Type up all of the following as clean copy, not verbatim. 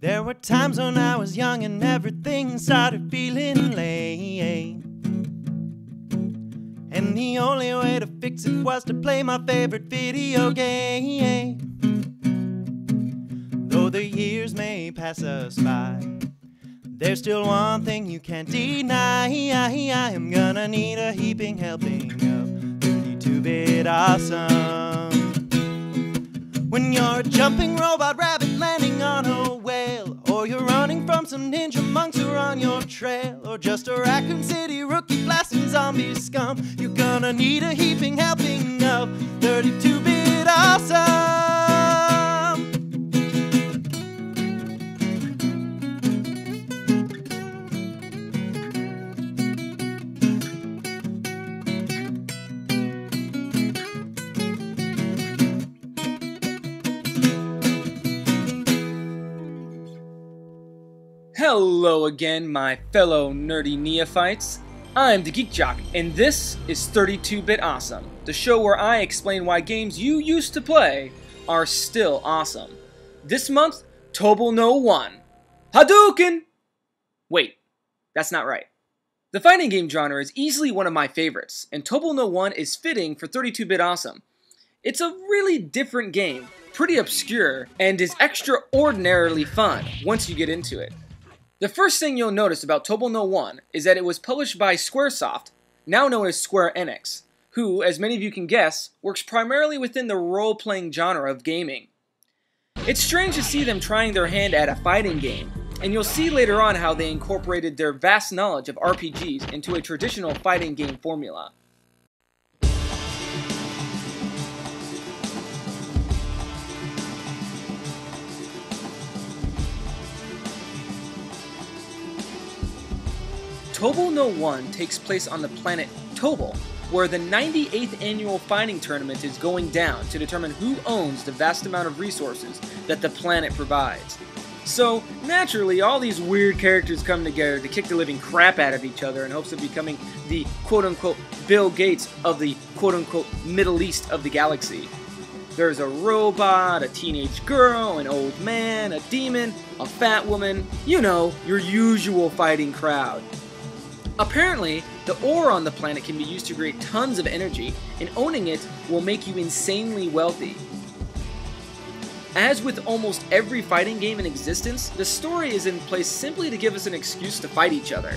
There were times when I was young and everything started feeling lame. And the only way to fix it was to play my favorite video game. Though the years may pass us by, there's still one thing you can't deny. I am gonna need a heaping helping of 32-bit awesome. When you're a jumping robot rabbit landing on a whale, or you're running from some ninja monks who are on your trail, or just a Raccoon City rookie blasting zombie scum, you're gonna need a heaping helping of 32-bit awesome. Hello again, my fellow nerdy neophytes. I'm the Geek Jock, and this is 32-Bit Awesome, the show where I explain why games you used to play are still awesome. This month, Tobal No 1. Hadouken! Wait, that's not right. The fighting game genre is easily one of my favorites, and Tobal No 1 is fitting for 32-Bit Awesome. It's a really different game, pretty obscure, and is extraordinarily fun once you get into it. The first thing you'll notice about Tobal No 1 is that it was published by Squaresoft, now known as Square Enix, who, as many of you can guess, works primarily within the role-playing genre of gaming. It's strange to see them trying their hand at a fighting game, and you'll see later on how they incorporated their vast knowledge of RPGs into a traditional fighting game formula. Tobal No 1 takes place on the planet Tobal, where the 98th annual fighting tournament is going down to determine who owns the vast amount of resources that the planet provides. So, naturally, all these weird characters come together to kick the living crap out of each other in hopes of becoming the quote-unquote Bill Gates of the quote-unquote Middle East of the galaxy. There's a robot, a teenage girl, an old man, a demon, a fat woman, you know, your usual fighting crowd. Apparently, the ore on the planet can be used to create tons of energy, and owning it will make you insanely wealthy. As with almost every fighting game in existence, the story is in place simply to give us an excuse to fight each other.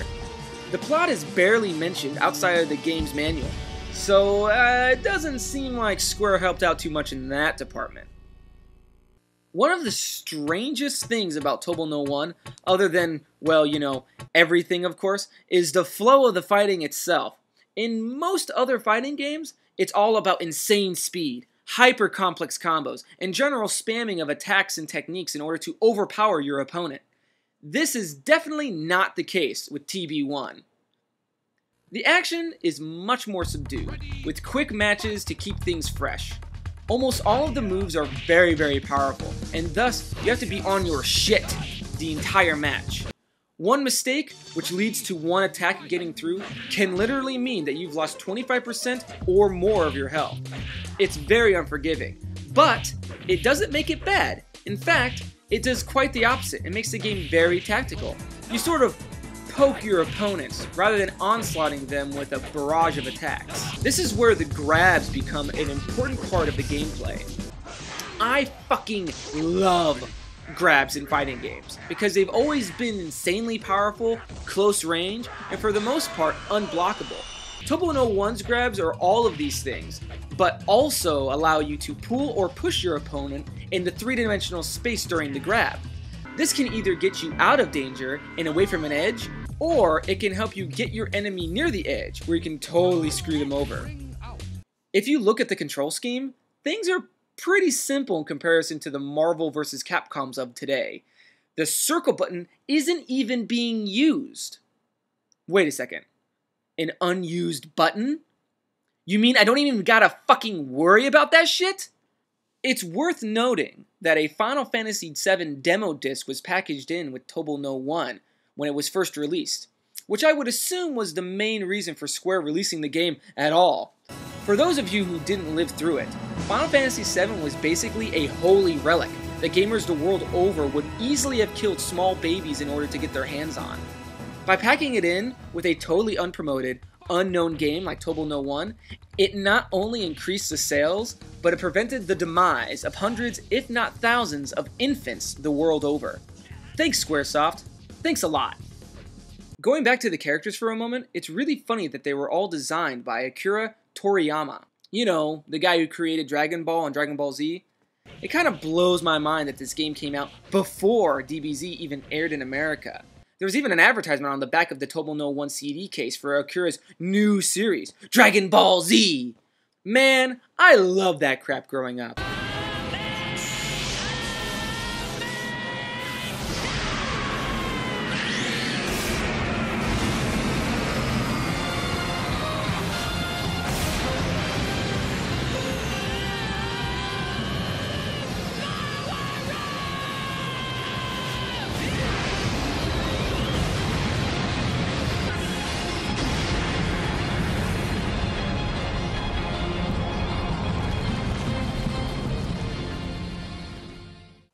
The plot is barely mentioned outside of the game's manual, so it doesn't seem like Square helped out too much in that department. One of the strangest things about Tobal No 1, other than, well, you know, everything of course, is the flow of the fighting itself. In most other fighting games, it's all about insane speed, hyper-complex combos, and general spamming of attacks and techniques in order to overpower your opponent. This is definitely not the case with TB1. The action is much more subdued, with quick matches to keep things fresh. Almost all of the moves are very, very powerful, and thus you have to be on your shit the entire match. One mistake, which leads to one attack getting through, can literally mean that you've lost 25% or more of your health. It's very unforgiving, but it doesn't make it bad. In fact, it does quite the opposite. It makes the game very tactical. You sort of poke your opponents rather than onslaughting them with a barrage of attacks. This is where the grabs become an important part of the gameplay. I fucking love grabs in fighting games because they've always been insanely powerful, close range, and for the most part unblockable. Tobal No 1's grabs are all of these things, but also allow you to pull or push your opponent into three-dimensional space during the grab. This can either get you out of danger and away from an edge, or it can help you get your enemy near the edge, where you can totally screw them over. If you look at the control scheme, things are pretty simple in comparison to the Marvel vs. Capcoms of today. The circle button isn't even being used. Wait a second. An unused button? You mean I don't even gotta fucking worry about that shit? It's worth noting that a Final Fantasy VII demo disc was packaged in with Tobal No 1 when it was first released, which I would assume was the main reason for Square releasing the game at all. For those of you who didn't live through it, Final Fantasy VII was basically a holy relic that gamers the world over would easily have killed small babies in order to get their hands on. By packing it in with a totally unpromoted, unknown game like Tobal No, it not only increased the sales, but it prevented the demise of hundreds, if not thousands, of infants the world over. Thanks, Squaresoft. Thanks a lot. Going back to the characters for a moment, it's really funny that they were all designed by Akira Toriyama. You know, the guy who created Dragon Ball and Dragon Ball Z. It kind of blows my mind that this game came out before DBZ even aired in America. There was even an advertisement on the back of the Tobal No CD case for Akira's new series, Dragon Ball Z. Man, I loved that crap growing up.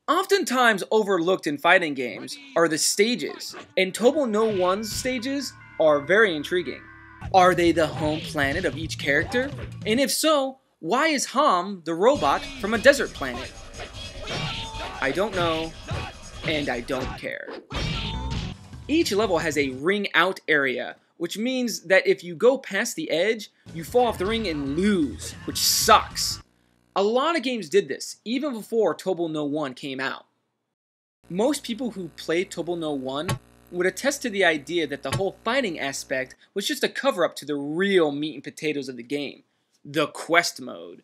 Oftentimes overlooked in fighting games are the stages, and Tobal No 's stages are very intriguing. Are they the home planet of each character? And if so, why is Ham the robot from a desert planet? I don't know, and I don't care. Each level has a ring out area, which means that if you go past the edge, you fall off the ring and lose, which sucks. A lot of games did this, even before Tobal No came out. Most people who played Tobal No would attest to the idea that the whole fighting aspect was just a cover-up to the real meat and potatoes of the game, the quest mode.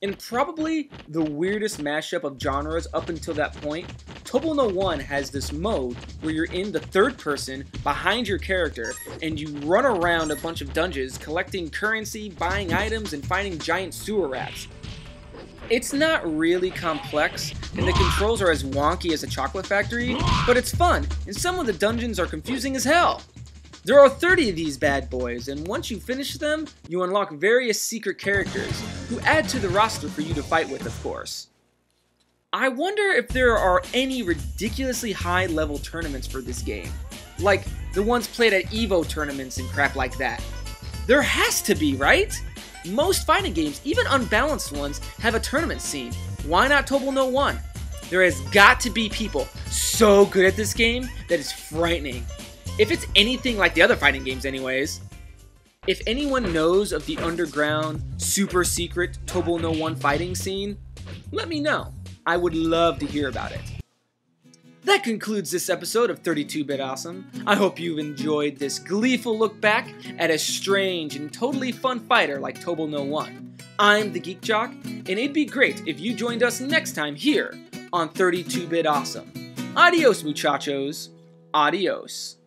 In probably the weirdest mashup of genres up until that point, Tobal No has this mode where you're in the third person behind your character and you run around a bunch of dungeons collecting currency, buying items, and fighting giant sewer rats. It's not really complex, and the controls are as wonky as a chocolate factory, but it's fun, and some of the dungeons are confusing as hell. There are 30 of these bad boys, and once you finish them, you unlock various secret characters, who add to the roster for you to fight with, of course. I wonder if there are any ridiculously high-level tournaments for this game, like the ones played at EVO tournaments and crap like that. There has to be, right? Most fighting games, even unbalanced ones, have a tournament scene. Why not Tobal No? There has got to be people so good at this game that it's frightening. If it's anything like the other fighting games anyways. If anyone knows of the underground, super secret Tobal No fighting scene, let me know. I would love to hear about it. That concludes this episode of 32-Bit Awesome. I hope you've enjoyed this gleeful look back at a strange and totally fun fighter like Tobal No. I'm the Geek Jock, and it'd be great if you joined us next time here on 32-Bit Awesome. Adios, muchachos. Adios.